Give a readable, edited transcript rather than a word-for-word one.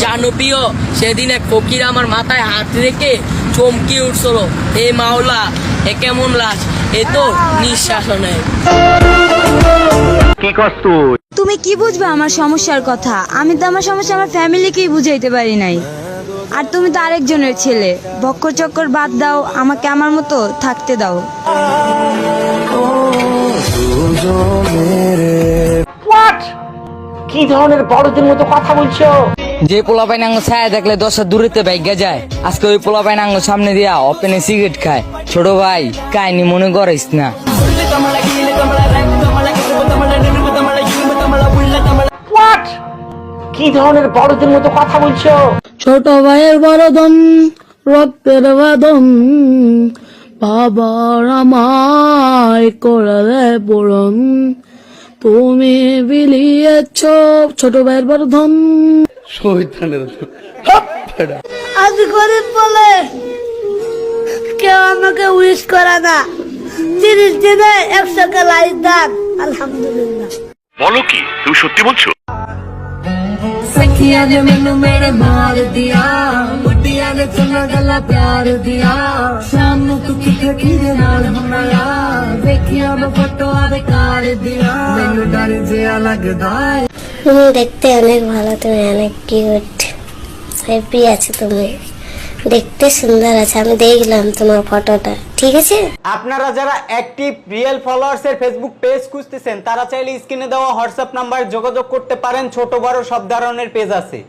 জানো প্রিয়, সেদিন এক ফকির আমার মাথায় হাত রেখে চমকি উঠছিল, এ মাওলা এ কেমন লাশ, এ তো নিঃশ্বাস নেয়। কি কষ্ট তুমি কি বুঝবে আমার সমস্যার কথা? আমি তো আমার সমস্যা আমার ফ্যামিলিকেই বুঝাইতে পারি নাই। আর তুমি তো আরেকজনের ছেলে, বক্কর চক্কর বাদ দাও, আমাকে আমার মতো থাকতে দাও। কি ধরনের বড়দের মতো কথা বলছো? যে পোলা পাইন আঙ্গ ছায়া দেখলে 10 হাত দূরেতে বাইগা যায়, আজকে ওই পোলা পাইন আঙ্গ সামনে দিয়া ওপেনে সিগারেট খায়। ছোট ভাই কাহিনী মনে করিস না। কি ধরনের বড়দের মতো কথা বলছো? ছোট ভাইয়ের বড় ধন, রক্তের বাদন, বাবার আমায় করলে পূরণ, তুমি বিলিয়েছ ছোট ভাইয়ের বড় ধন। আজ গরিব বলে কেউ আমাকে উইশ করে না, 30 দিনে 100 কে লাইক দান, আলহামদুলিল্লাহ। বলো কি, তুমি সত্যি বলছো? सखिया ने मैनू मेरे मार दिया, बुढ़िया ने चुना गला प्यार दिया, शाम नू तू किथे किदे नाल होना, देखिया मैं फोटो बेकार दिया, मैनू डर जिया लगदा है। তুমি দেখতে অনেক ভালো, তুমি অনেক কিউট, হ্যাপি আছো, তুমি দেখতে সুন্দর আছে, আমি দেখলাম তোমার ফটোটা, ঠিক আছে? আপনারা যারা অ্যাক্টিভ রিয়েল ফলোয়ার্স এর ফেসবুক পেজ খুঁজতেছেন, তারা চাইলে স্ক্রিনে দেওয়া হোয়াটসঅ্যাপ নাম্বার যোগাযোগ করতে পারেন। ছোট বড় সব ধরনের পেজ আছে।